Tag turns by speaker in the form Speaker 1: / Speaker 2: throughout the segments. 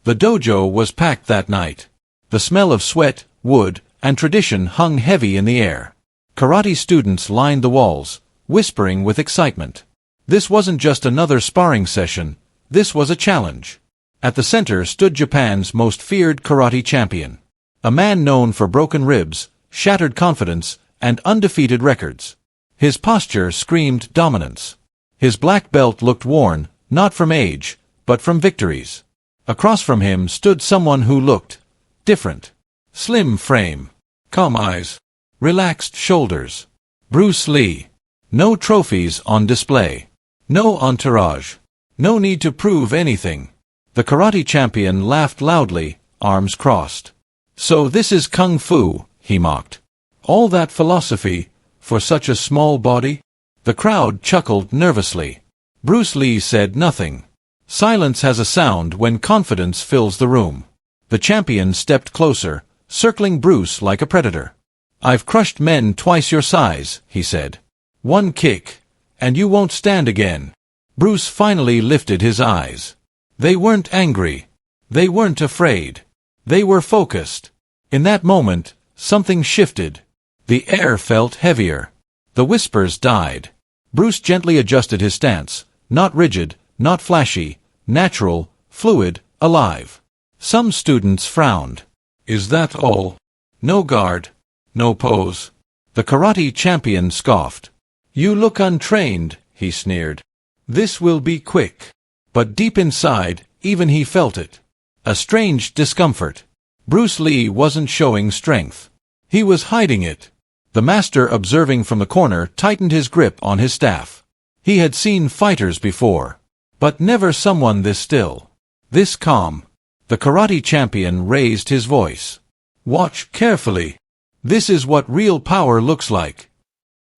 Speaker 1: The dojo was packed that night. The smell of sweat, wood, and tradition hung heavy in the air. Karate students lined the walls, whispering with excitement. This wasn't just another sparring session, this was a challenge. At the center stood Japan's most feared karate champion. A man known for broken ribs, shattered confidence, and undefeated records. His posture screamed dominance. His black belt looked worn, not from age, but from victories. Across from him stood someone who looked different. Slim frame, calm eyes, relaxed shoulders. Bruce Lee. No trophies on display. No entourage. No need to prove anything. The karate champion laughed loudly, arms crossed. So this is kung fu, he mocked. All that philosophy, for such a small body? The crowd chuckled nervously. Bruce Lee said nothing. Silence has a sound when confidence fills the room. The champion stepped closer, circling Bruce like a predator. I've crushed men twice your size, he said. One kick, and you won't stand again. Bruce finally lifted his eyes. They weren't angry. They weren't afraid. They were focused. In that moment, something shifted. The air felt heavier. The whispers died. Bruce gently adjusted his stance, not rigid, not flashy, natural, fluid, alive. Some students frowned. Is that all? No guard, no pose. The karate champion scoffed. You look untrained, he sneered. This will be quick. But deep inside, even he felt it. A strange discomfort. Bruce Lee wasn't showing strength. He was hiding it. The master, observing from the corner, tightened his grip on his staff. He had seen fighters before, but never someone this still, this calm. The karate champion raised his voice. Watch carefully. This is what real power looks like.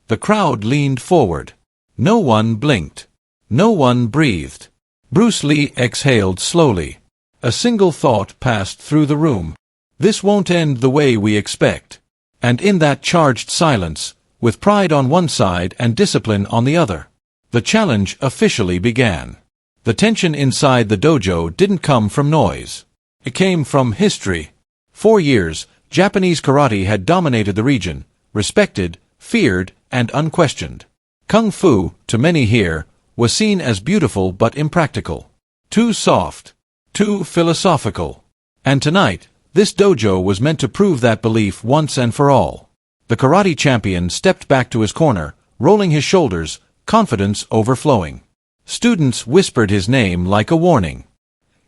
Speaker 1: The crowd leaned forward. No one blinked. No one breathed. Bruce Lee exhaled slowly. A single thought passed through the room. This won't end the way we expect. And in that charged silence, with pride on one side and discipline on the other, the challenge officially began. The tension inside the dojo didn't come from noise. It came from history. For years, Japanese karate had dominated the region, respected, feared, and unquestioned. Kung fu, to many here, was seen as beautiful but impractical. Too soft. Too philosophical. And tonight, this dojo was meant to prove that belief once and for all. The karate champion stepped back to his corner, rolling his shoulders, confidence overflowing. Students whispered his name like a warning.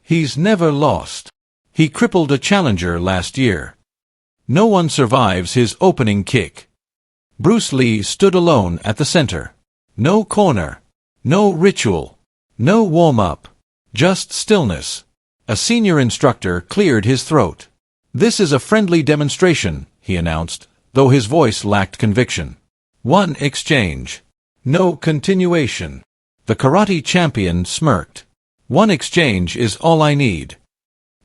Speaker 1: He's never lost. He crippled a challenger last year. No one survives his opening kick. Bruce Lee stood alone at the center. No corner. No ritual. No warm-up. Just stillness. A senior instructor cleared his throat. This is a friendly demonstration, he announced, though his voice lacked conviction. One exchange. No continuation. The karate champion smirked. One exchange is all I need.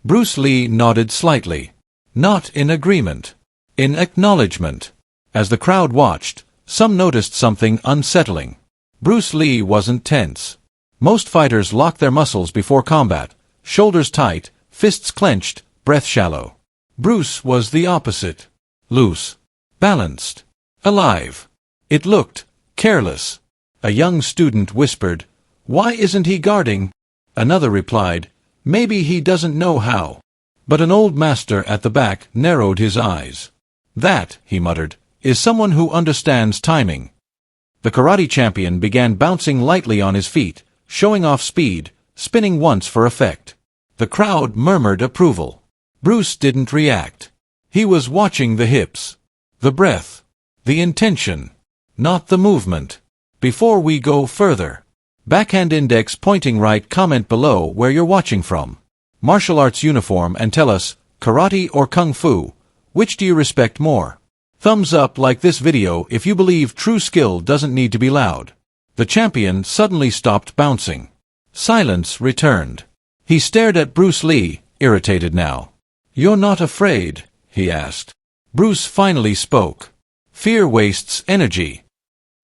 Speaker 1: Bruce Lee nodded slightly. Not in agreement. In acknowledgement. As the crowd watched, some noticed something unsettling. Bruce Lee wasn't tense. Most fighters lock their muscles before combat, shoulders tight, fists clenched, breath shallow. Bruce was the opposite. Loose. Balanced. Alive. It looked careless. A young student whispered, "Why isn't he guarding?" Another replied, "Maybe he doesn't know how." But an old master at the back narrowed his eyes. "That," he muttered, "is someone who understands timing." The karate champion began bouncing lightly on his feet, showing off speed, spinning once for effect. The crowd murmured approval. Bruce didn't react. He was watching the hips, the breath, the intention, not the movement. Before we go further, backhand index pointing right, comment below where you're watching from. Martial arts uniform and tell us, karate or kung fu, which do you respect more? Thumbs up like this video if you believe true skill doesn't need to be loud. The champion suddenly stopped bouncing. Silence returned. He stared at Bruce Lee, irritated now. "You're not afraid?" he asked. Bruce finally spoke. "Fear wastes energy."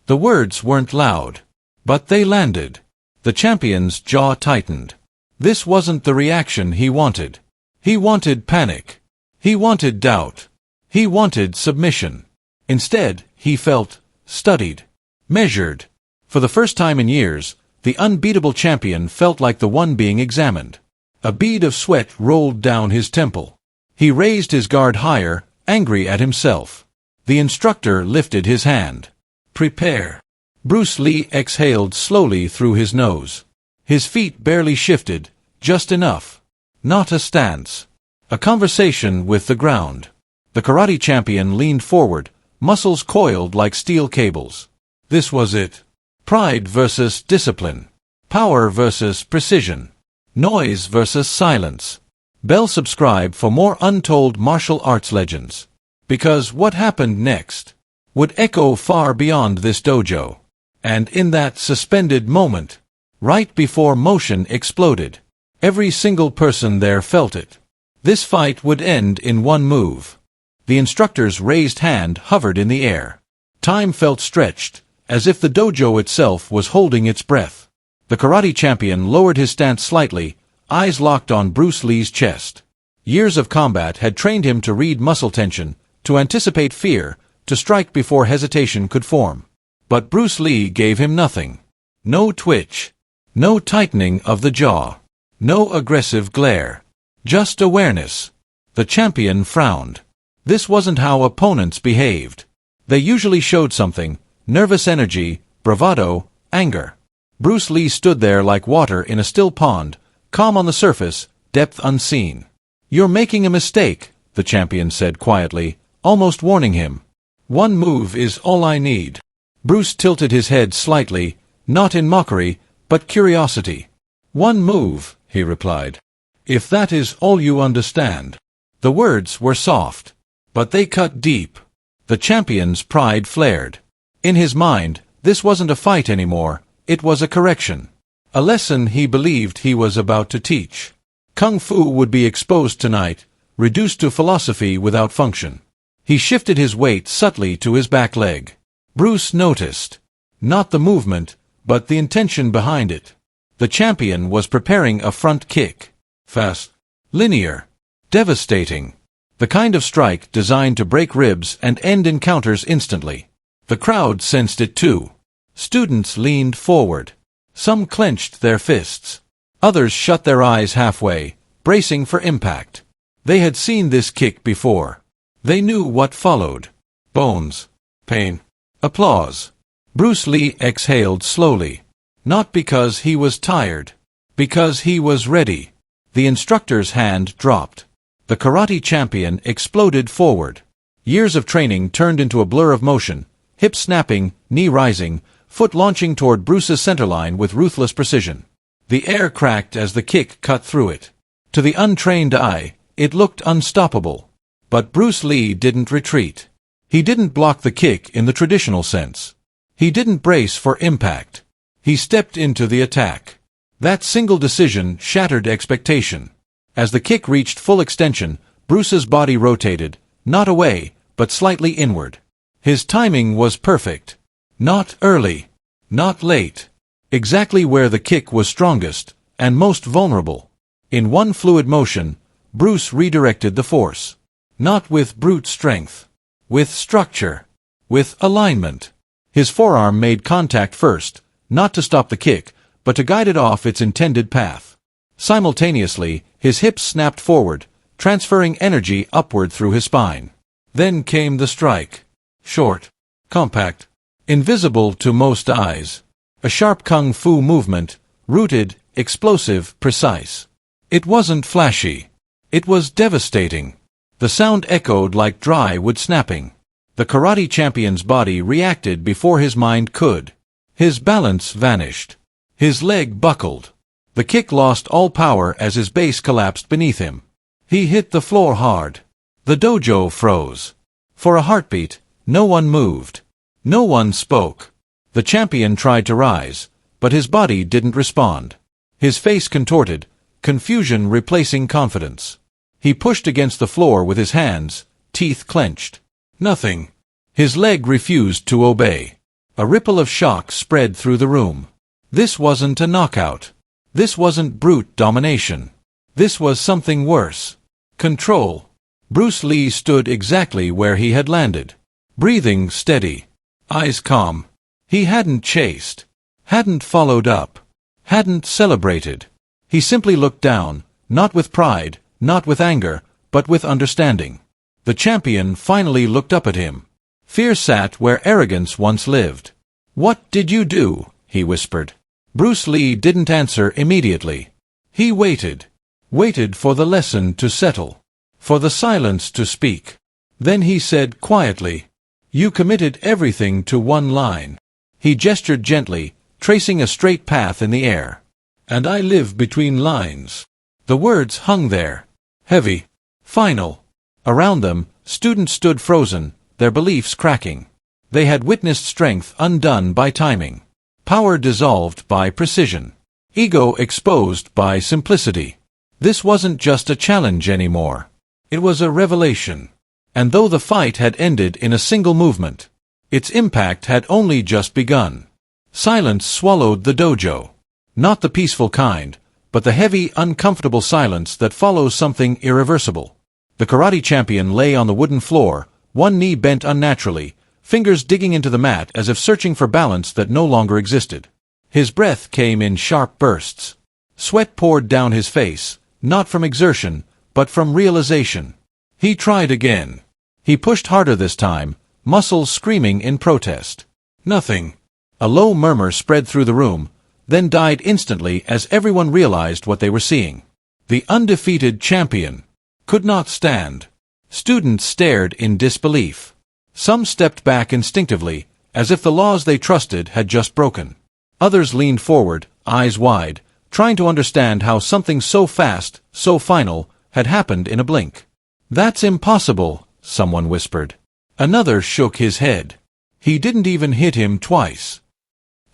Speaker 1: The words weren't loud, but they landed. The champion's jaw tightened. This wasn't the reaction he wanted. He wanted panic. He wanted doubt. He wanted submission. Instead, he felt studied, measured. For the first time in years, the unbeatable champion felt like the one being examined. A bead of sweat rolled down his temple. He raised his guard higher, angry at himself. The instructor lifted his hand. Prepare. Bruce Lee exhaled slowly through his nose. His feet barely shifted, just enough. Not a stance. A conversation with the ground. The karate champion leaned forward, muscles coiled like steel cables. This was it. Pride versus discipline. Power versus precision. Noise versus silence. Bell subscribe for more untold martial arts legends. Because what happened next would echo far beyond this dojo. And in that suspended moment, right before motion exploded, every single person there felt it. This fight would end in one move. The instructor's raised hand hovered in the air. Time felt stretched, as if the dojo itself was holding its breath. The karate champion lowered his stance slightly, eyes locked on Bruce Lee's chest. Years of combat had trained him to read muscle tension, to anticipate fear, to strike before hesitation could form. But Bruce Lee gave him nothing. No twitch. No tightening of the jaw. No aggressive glare. Just awareness. The champion frowned. This wasn't how opponents behaved. They usually showed something: nervous energy, bravado, anger. Bruce Lee stood there like water in a still pond, calm on the surface, depth unseen. "You're making a mistake," the champion said quietly, almost warning him. "One move is all I need." Bruce tilted his head slightly, not in mockery, but curiosity. "One move," he replied. "If that is all you understand." The words were soft, but they cut deep. The champion's pride flared. In his mind, this wasn't a fight anymore, it was a correction. A lesson he believed he was about to teach. Kung Fu would be exposed tonight, reduced to philosophy without function. He shifted his weight subtly to his back leg. Bruce noticed. Not the movement, but the intention behind it. The champion was preparing a front kick. Fast. Linear. Devastating. The kind of strike designed to break ribs and end encounters instantly. The crowd sensed it too. Students leaned forward. Some clenched their fists. Others shut their eyes halfway, bracing for impact. They had seen this kick before. They knew what followed. Bones. Pain. Applause. Bruce Lee exhaled slowly. Not because he was tired. Because he was ready. The instructor's hand dropped. The karate champion exploded forward. Years of training turned into a blur of motion, hip snapping, knee rising, foot launching toward Bruce's centerline with ruthless precision. The air cracked as the kick cut through it. To the untrained eye, it looked unstoppable. But Bruce Lee didn't retreat. He didn't block the kick in the traditional sense. He didn't brace for impact. He stepped into the attack. That single decision shattered expectation. As the kick reached full extension, Bruce's body rotated, not away, but slightly inward. His timing was perfect. Not early. Not late. Exactly where the kick was strongest, and most vulnerable. In one fluid motion, Bruce redirected the force. Not with brute strength. With structure. With alignment. His forearm made contact first, not to stop the kick, but to guide it off its intended path. Simultaneously, his hips snapped forward, transferring energy upward through his spine. Then came the strike. Short. Compact. Invisible to most eyes. A sharp kung fu movement, rooted, explosive, precise. It wasn't flashy. It was devastating. The sound echoed like dry wood snapping. The karate champion's body reacted before his mind could. His balance vanished. His leg buckled. The kick lost all power as his base collapsed beneath him. He hit the floor hard. The dojo froze. For a heartbeat, no one moved. No one spoke. The champion tried to rise, but his body didn't respond. His face contorted, confusion replacing confidence. He pushed against the floor with his hands, teeth clenched. Nothing. His leg refused to obey. A ripple of shock spread through the room. This wasn't a knockout. This wasn't brute domination. This was something worse. Control. Bruce Lee stood exactly where he had landed. Breathing steady. Eyes calm. He hadn't chased. Hadn't followed up. Hadn't celebrated. He simply looked down, not with pride, not with anger, but with understanding. The champion finally looked up at him. Fear sat where arrogance once lived. "What did you do?" he whispered. Bruce Lee didn't answer immediately. He waited. Waited for the lesson to settle. For the silence to speak. Then he said quietly, "You committed everything to one line." He gestured gently, tracing a straight path in the air. "And I live between lines." The words hung there. Heavy. Final. Around them, students stood frozen, their beliefs cracking. They had witnessed strength undone by timing. Power dissolved by precision. Ego exposed by simplicity. This wasn't just a challenge anymore. It was a revelation. And though the fight had ended in a single movement, its impact had only just begun. Silence swallowed the dojo. Not the peaceful kind, but the heavy, uncomfortable silence that follows something irreversible. The karate champion lay on the wooden floor, one knee bent unnaturally, fingers digging into the mat as if searching for balance that no longer existed. His breath came in sharp bursts. Sweat poured down his face, not from exertion, but from realization. He tried again. He pushed harder this time, muscles screaming in protest. Nothing. A low murmur spread through the room, then died instantly as everyone realized what they were seeing. The undefeated champion could not stand. Students stared in disbelief. Some stepped back instinctively, as if the laws they trusted had just broken. Others leaned forward, eyes wide, trying to understand how something so fast, so final, had happened in a blink. "That's impossible," someone whispered. Another shook his head. He didn't even hit him twice.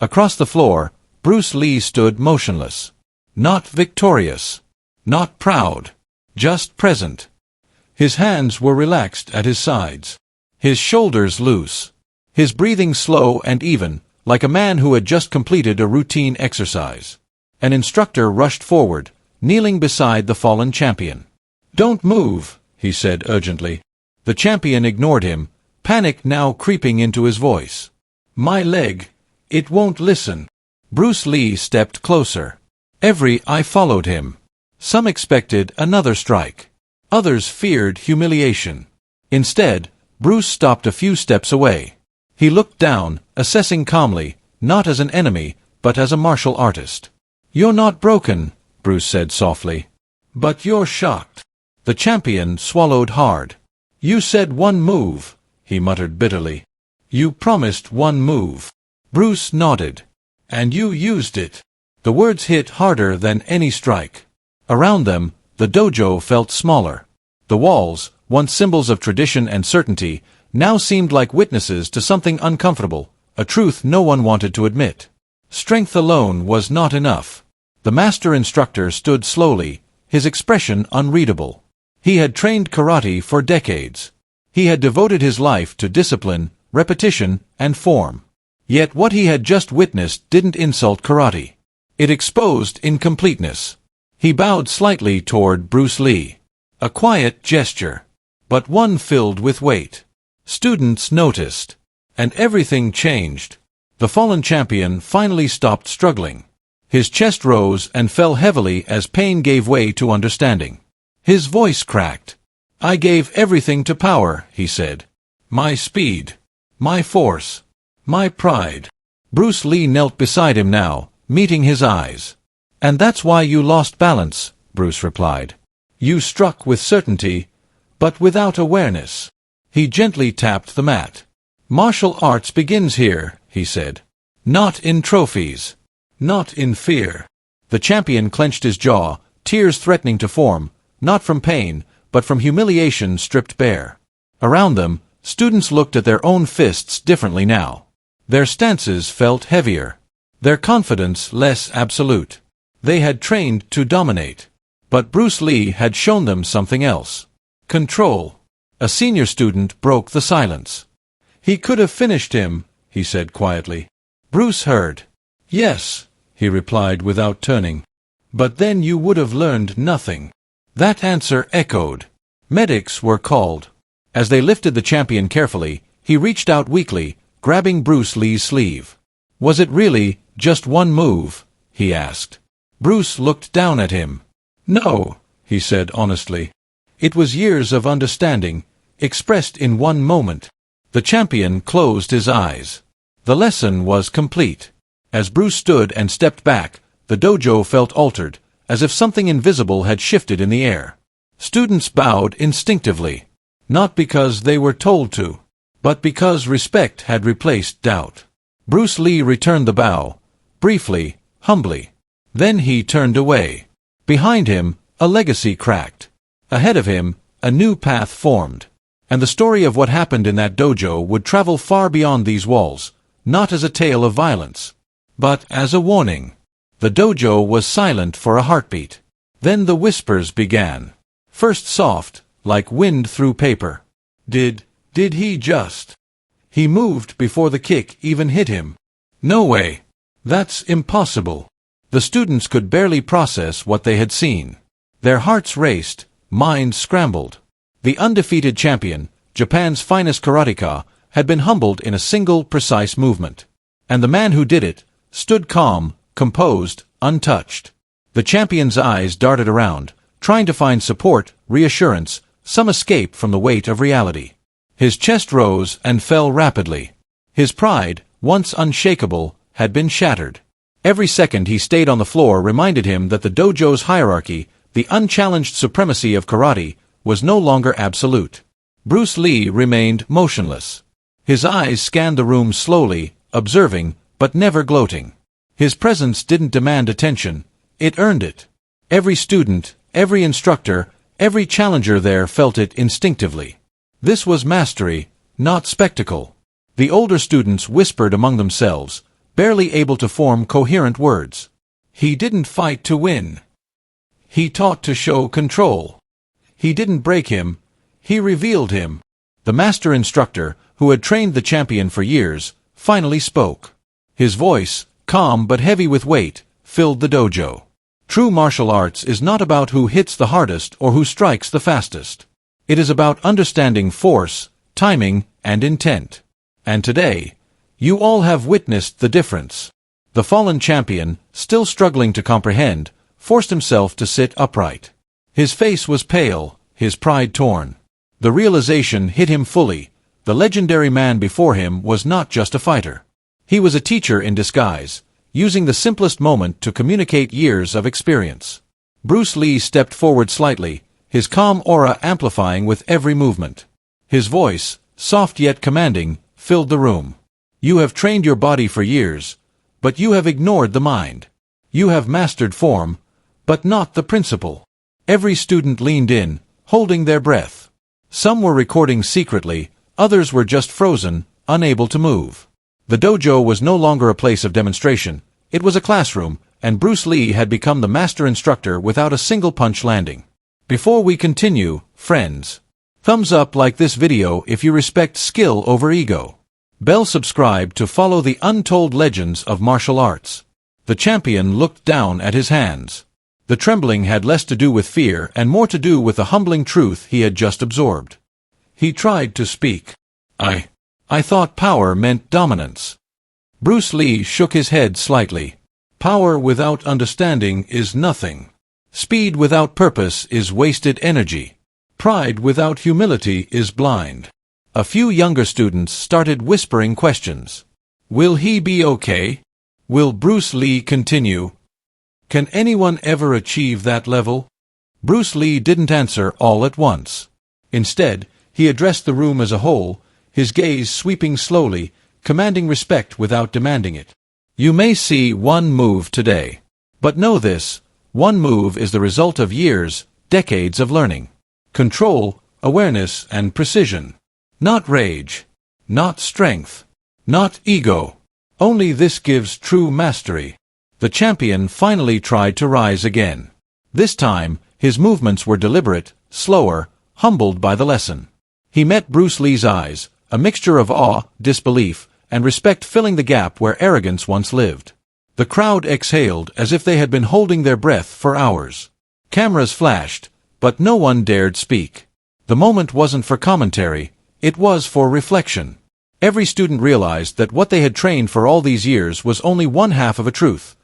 Speaker 1: Across the floor, Bruce Lee stood motionless. Not victorious. Not proud. Just present. His hands were relaxed at his sides. His shoulders loose. His breathing slow and even, like a man who had just completed a routine exercise. An instructor rushed forward, kneeling beside the fallen champion. "Don't move," he said urgently. The champion ignored him, panic now creeping into his voice. "My leg. It won't listen." Bruce Lee stepped closer. Every eye followed him. Some expected another strike. Others feared humiliation. Instead, Bruce stopped a few steps away. He looked down, assessing calmly, not as an enemy, but as a martial artist. "You're not broken," Bruce said softly. "But you're shocked." The champion swallowed hard. "You said one move," he muttered bitterly. "You promised one move." Bruce nodded. "And you used it." The words hit harder than any strike. Around them, the dojo felt smaller. The walls, once symbols of tradition and certainty, now seemed like witnesses to something uncomfortable, a truth no one wanted to admit. Strength alone was not enough. The master instructor stood slowly, his expression unreadable. He had trained karate for decades. He had devoted his life to discipline, repetition, and form. Yet what he had just witnessed didn't insult karate. It exposed incompleteness. He bowed slightly toward Bruce Lee. A quiet gesture, but one filled with weight. Students noticed. And everything changed. The fallen champion finally stopped struggling. His chest rose and fell heavily as pain gave way to understanding. His voice cracked. "I gave everything to power," he said. "My speed. My force. My pride." Bruce Lee knelt beside him now, meeting his eyes. "And that's why you lost balance," Bruce replied. "You struck with certainty, but without awareness." He gently tapped the mat. "Martial arts begins here," he said. "Not in trophies. Not in fear." The champion clenched his jaw, tears threatening to form, not from pain, but from humiliation stripped bare. Around them, students looked at their own fists differently now. Their stances felt heavier. Their confidence less absolute. They had trained to dominate. But Bruce Lee had shown them something else. Control. A senior student broke the silence. "He could have finished him," he said quietly. Bruce heard. "Yes," he replied without turning. But then you would have learned nothing. That answer echoed. Medics were called. As they lifted the champion carefully, he reached out weakly, grabbing Bruce Lee's sleeve. Was it really just one move? He asked. Bruce looked down at him. No, he said honestly. It was years of understanding, expressed in one moment. The champion closed his eyes. The lesson was complete. As Bruce stood and stepped back, the dojo felt altered, as if something invisible had shifted in the air. Students bowed instinctively, not because they were told to, but because respect had replaced doubt. Bruce Lee returned the bow, briefly, humbly. Then he turned away. Behind him, a legacy cracked. Ahead of him, a new path formed. And the story of what happened in that dojo would travel far beyond these walls, not as a tale of violence, but as a warning. The dojo was silent for a heartbeat. Then the whispers began. First soft, like wind through paper. Did he just? He moved before the kick even hit him. No way. That's impossible. The students could barely process what they had seen. Their hearts raced, minds scrambled. The undefeated champion, Japan's finest karateka, had been humbled in a single, precise movement. And the man who did it stood calm, composed, untouched. The champion's eyes darted around, trying to find support, reassurance, some escape from the weight of reality. His chest rose and fell rapidly. His pride, once unshakable, had been shattered. Every second he stayed on the floor reminded him that the dojo's hierarchy, the unchallenged supremacy of karate, was no longer absolute. Bruce Lee remained motionless. His eyes scanned the room slowly, observing, but never gloating. His presence didn't demand attention, it earned it. Every student, every instructor, every challenger there felt it instinctively. This was mastery, not spectacle. The older students whispered among themselves, barely able to form coherent words. He didn't fight to win. He taught to show control. He didn't break him, he revealed him. The master instructor, who had trained the champion for years, finally spoke. His voice, calm but heavy with weight, filled the dojo. True martial arts is not about who hits the hardest or who strikes the fastest. It is about understanding force, timing, and intent. And today, you all have witnessed the difference. The fallen champion, still struggling to comprehend, forced himself to sit upright. His face was pale, his pride torn. The realization hit him fully. The legendary man before him was not just a fighter. He was a teacher in disguise, using the simplest moment to communicate years of experience. Bruce Lee stepped forward slightly, his calm aura amplifying with every movement. His voice, soft yet commanding, filled the room. You have trained your body for years, but you have ignored the mind. You have mastered form, but not the principle. Every student leaned in, holding their breath. Some were recording secretly, others were just frozen, unable to move. The dojo was no longer a place of demonstration, it was a classroom, and Bruce Lee had become the master instructor without a single punch landing. Before we continue, friends, thumbs up like this video if you respect skill over ego. Bell subscribe to follow the untold legends of martial arts. The champion looked down at his hands. The trembling had less to do with fear and more to do with the humbling truth he had just absorbed. He tried to speak. I thought power meant dominance. Bruce Lee shook his head slightly. Power without understanding is nothing. Speed without purpose is wasted energy. Pride without humility is blind. A few younger students started whispering questions. Will he be okay? Will Bruce Lee continue? Can anyone ever achieve that level? Bruce Lee didn't answer all at once. Instead, he addressed the room as a whole, his gaze sweeping slowly, commanding respect without demanding it. You may see one move today. But know this, one move is the result of years, decades of learning. Control, awareness, and precision. Not rage. Not strength. Not ego. Only this gives true mastery. The champion finally tried to rise again. This time, his movements were deliberate, slower, humbled by the lesson. He met Bruce Lee's eyes, a mixture of awe, disbelief, and respect filling the gap where arrogance once lived. The crowd exhaled as if they had been holding their breath for hours. Cameras flashed, but no one dared speak. The moment wasn't for commentary, it was for reflection. Every student realized that what they had trained for all these years was only one half of a truth.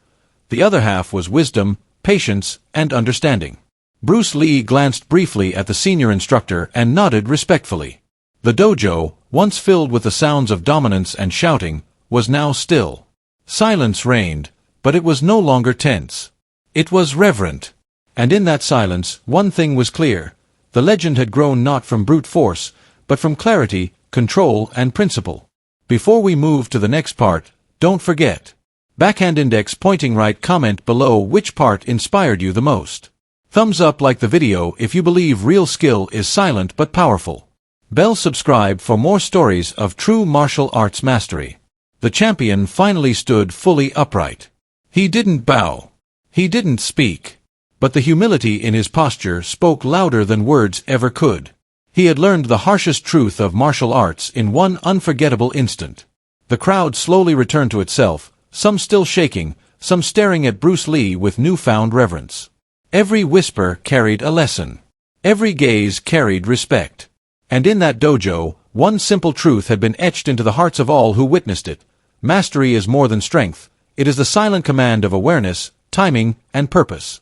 Speaker 1: The other half was wisdom, patience, and understanding. Bruce Lee glanced briefly at the senior instructor and nodded respectfully. The dojo, once filled with the sounds of dominance and shouting, was now still. Silence reigned, but it was no longer tense. It was reverent. And in that silence, one thing was clear. The legend had grown not from brute force, but from clarity, control, and principle. Before we move to the next part, don't forget. Backhand index pointing right. Comment below which part inspired you the most. Thumbs up like the video if you believe real skill is silent but powerful. Bell subscribe for more stories of true martial arts mastery. The champion finally stood fully upright. He didn't bow. He didn't speak. But the humility in his posture spoke louder than words ever could. He had learned the harshest truth of martial arts in one unforgettable instant. The crowd slowly returned to itself, some still shaking, some staring at Bruce Lee with newfound reverence. Every whisper carried a lesson. Every gaze carried respect. And in that dojo, one simple truth had been etched into the hearts of all who witnessed it. Mastery is more than strength. It is the silent command of awareness, timing, and purpose.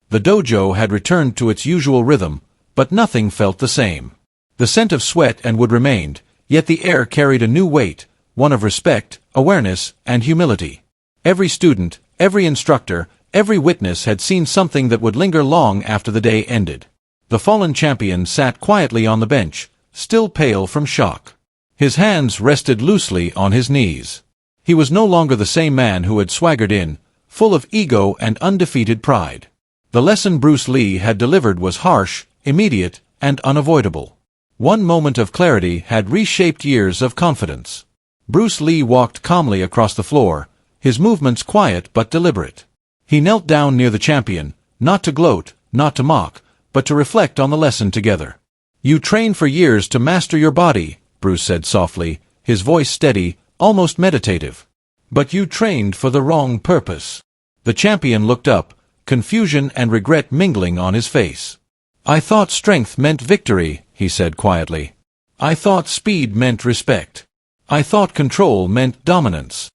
Speaker 1: The dojo had returned to its usual rhythm, but nothing felt the same. The scent of sweat and wood remained, yet the air carried a new weight, one of respect, awareness, and humility. Every student, every instructor, every witness had seen something that would linger long after the day ended. The fallen champion sat quietly on the bench, still pale from shock. His hands rested loosely on his knees. He was no longer the same man who had swaggered in, full of ego and undefeated pride. The lesson Bruce Lee had delivered was harsh, immediate, and unavoidable. One moment of clarity had reshaped years of confidence. Bruce Lee walked calmly across the floor, his movements quiet but deliberate. He knelt down near the champion, not to gloat, not to mock, but to reflect on the lesson together. "You trained for years to master your body," Bruce said softly, his voice steady, almost meditative. "But you trained for the wrong purpose." The champion looked up, confusion and regret mingling on his face. "I thought strength meant victory," he said quietly. "I thought speed meant respect. I thought control meant dominance."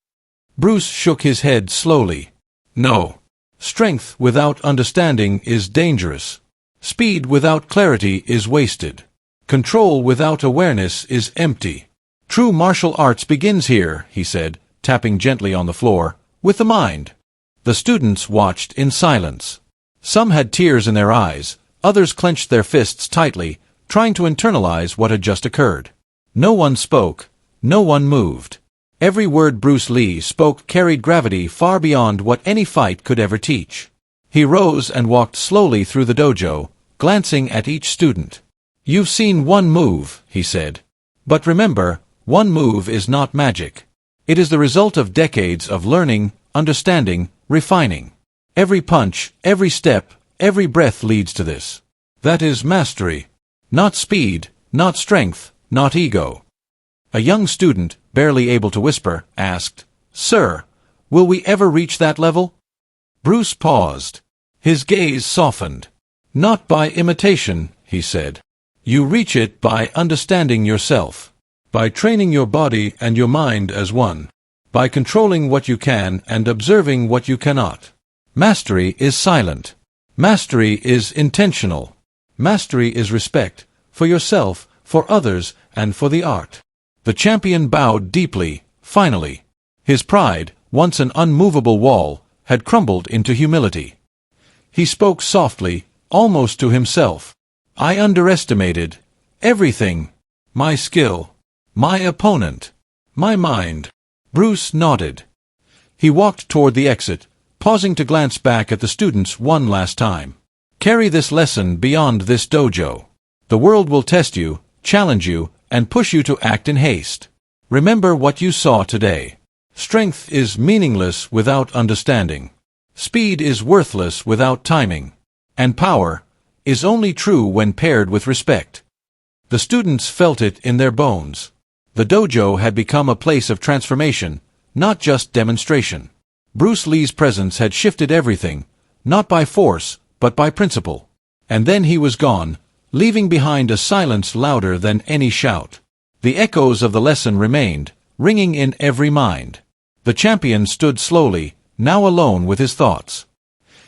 Speaker 1: Bruce shook his head slowly. "No. Strength without understanding is dangerous. Speed without clarity is wasted. Control without awareness is empty. True martial arts begins here," he said, tapping gently on the floor, "with the mind." The students watched in silence. Some had tears in their eyes, others clenched their fists tightly, trying to internalize what had just occurred. No one spoke, no one moved. Every word Bruce Lee spoke carried gravity far beyond what any fight could ever teach. He rose and walked slowly through the dojo, glancing at each student. "You've seen one move," he said. "But remember, one move is not magic. It is the result of decades of learning, understanding, refining. Every punch, every step, every breath leads to this. That is mastery. Not speed, not strength, not ego." A young student, barely able to whisper, asked, "Sir, will we ever reach that level?" Bruce paused. His gaze softened. "Not by imitation," he said. "You reach it by understanding yourself. By training your body and your mind as one. By controlling what you can and observing what you cannot. Mastery is silent. Mastery is intentional. Mastery is respect, for yourself, for others, and for the art." The champion bowed deeply, finally. His pride, once an unmovable wall, had crumbled into humility. He spoke softly, almost to himself. "I underestimated everything. My skill. My opponent. My mind." Bruce nodded. He walked toward the exit, pausing to glance back at the students one last time. "Carry this lesson beyond this dojo. The world will test you, challenge you, and push you to act in haste. Remember what you saw today. Strength is meaningless without understanding. Speed is worthless without timing. And power is only true when paired with respect." The students felt it in their bones. The dojo had become a place of transformation, not just demonstration. Bruce Lee's presence had shifted everything, not by force, but by principle. And then he was gone, leaving behind a silence louder than any shout. The echoes of the lesson remained, ringing in every mind. The champion stood slowly, now alone with his thoughts.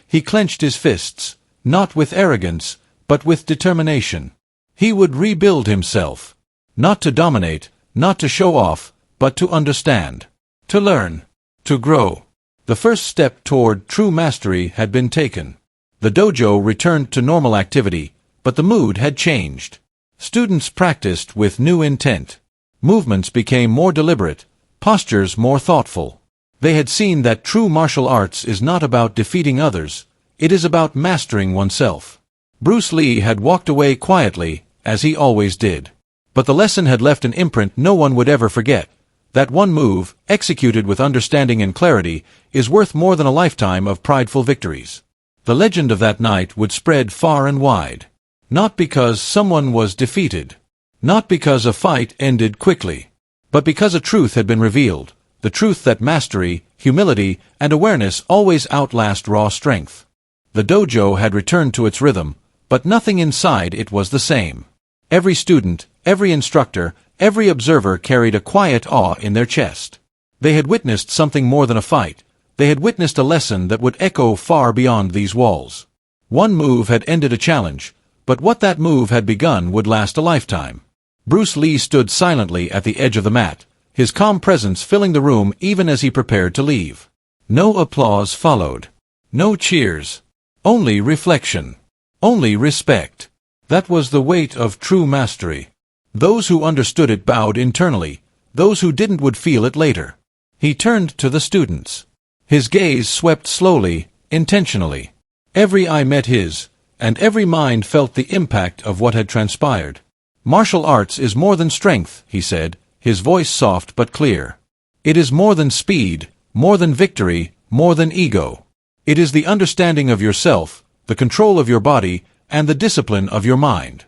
Speaker 1: He clenched his fists, not with arrogance, but with determination. He would rebuild himself. Not to dominate, not to show off, but to understand. To learn. To grow. The first step toward true mastery had been taken. The dojo returned to normal activity, but the mood had changed. Students practiced with new intent. Movements became more deliberate, postures more thoughtful. They had seen that true martial arts is not about defeating others, it is about mastering oneself. Bruce Lee had walked away quietly, as he always did. But the lesson had left an imprint no one would ever forget. That one move, executed with understanding and clarity, is worth more than a lifetime of prideful victories. The legend of that night would spread far and wide. Not because someone was defeated. Not because a fight ended quickly. But because a truth had been revealed. The truth that mastery, humility, and awareness always outlast raw strength. The dojo had returned to its rhythm, but nothing inside it was the same. Every student, every instructor, every observer carried a quiet awe in their chest. They had witnessed something more than a fight. They had witnessed a lesson that would echo far beyond these walls. One move had ended a challenge, but what that move had begun would last a lifetime. Bruce Lee stood silently at the edge of the mat, his calm presence filling the room even as he prepared to leave. No applause followed. No cheers. Only reflection. Only respect. That was the weight of true mastery. Those who understood it bowed internally, those who didn't would feel it later. He turned to the students. His gaze swept slowly, intentionally. Every eye met his, and every mind felt the impact of what had transpired. Martial arts is more than strength, he said, his voice soft but clear. It is more than speed, more than victory, more than ego. It is the understanding of yourself, the control of your body, and the discipline of your mind.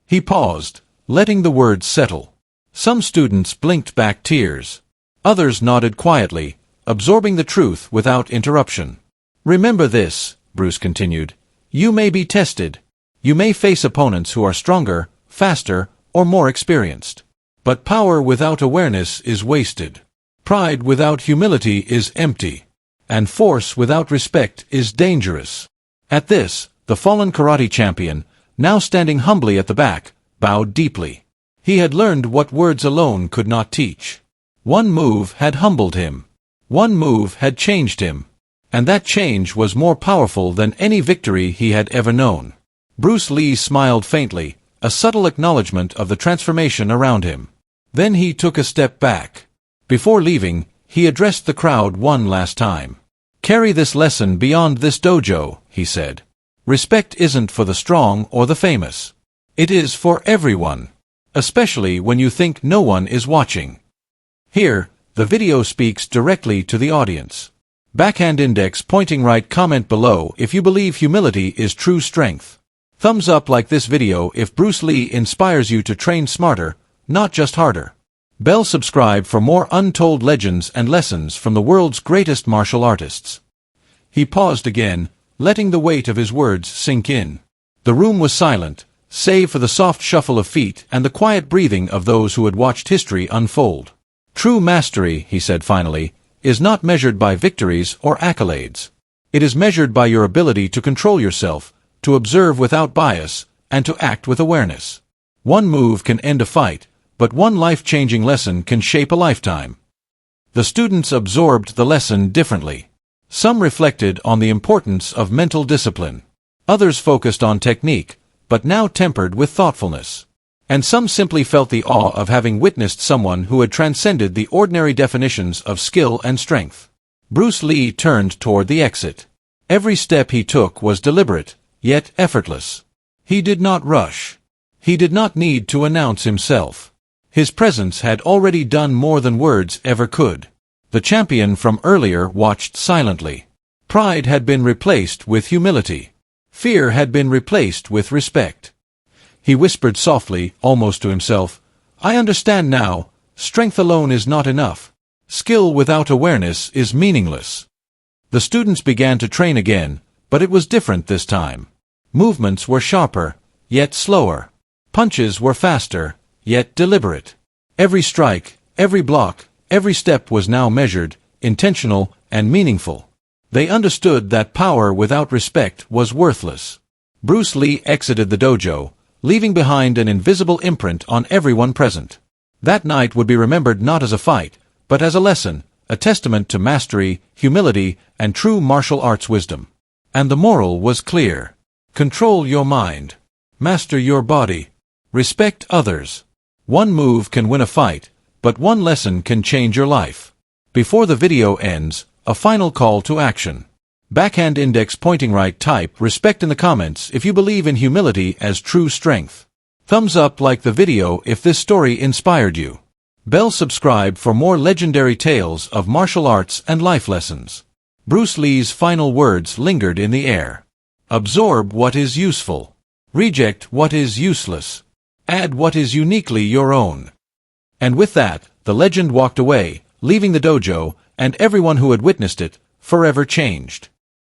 Speaker 1: He paused, letting the words settle. Some students blinked back tears. Others nodded quietly, absorbing the truth without interruption. Remember this, Bruce continued. You may be tested. You may face opponents who are stronger, faster, or more experienced. But power without awareness is wasted. Pride without humility is empty. And force without respect is dangerous. At this, the fallen karate champion, now standing humbly at the back, bowed deeply. He had learned what words alone could not teach. One move had humbled him. One move had changed him. And that change was more powerful than any victory he had ever known. Bruce Lee smiled faintly, a subtle acknowledgement of the transformation around him. Then he took a step back. Before leaving, he addressed the crowd one last time. Carry this lesson beyond this dojo, he said. Respect isn't for the strong or the famous. It is for everyone. Especially when you think no one is watching. Here, the video speaks directly to the audience. Backhand index pointing right. Comment below if you believe humility is true strength. Thumbs up like this video if Bruce Lee inspires you to train smarter, not just harder. Bell subscribe for more untold legends and lessons from the world's greatest martial artists. He paused again, letting the weight of his words sink in. The room was silent, save for the soft shuffle of feet and the quiet breathing of those who had watched history unfold. True mastery, he said finally, is not measured by victories or accolades. It is measured by your ability to control yourself, to observe without bias, and to act with awareness. One move can end a fight, but one life-changing lesson can shape a lifetime. The students absorbed the lesson differently. Some reflected on the importance of mental discipline. Others focused on technique, but now tempered with thoughtfulness. And some simply felt the awe of having witnessed someone who had transcended the ordinary definitions of skill and strength. Bruce Lee turned toward the exit. Every step he took was deliberate, yet effortless. He did not rush. He did not need to announce himself. His presence had already done more than words ever could. The champion from earlier watched silently. Pride had been replaced with humility. Fear had been replaced with respect. He whispered softly, almost to himself, I understand now, strength alone is not enough. Skill without awareness is meaningless. The students began to train again, but it was different this time. Movements were sharper, yet slower. Punches were faster, yet deliberate. Every strike, every block, every step was now measured, intentional, and meaningful. They understood that power without respect was worthless. Bruce Lee exited the dojo, leaving behind an invisible imprint on everyone present. That night would be remembered not as a fight, but as a lesson, a testament to mastery, humility, and true martial arts wisdom. And the moral was clear. Control your mind. Master your body. Respect others. One move can win a fight, but one lesson can change your life. Before the video ends, a final call to action. Backhand index pointing right, type respect in the comments if you believe in humility as true strength. Thumbs up, like the video if this story inspired you. Bell subscribe for more legendary tales of martial arts and life lessons. Bruce Lee's final words lingered in the air. Absorb what is useful. Reject what is useless. Add what is uniquely your own. And with that, the legend walked away, leaving the dojo, and everyone who had witnessed it, forever changed.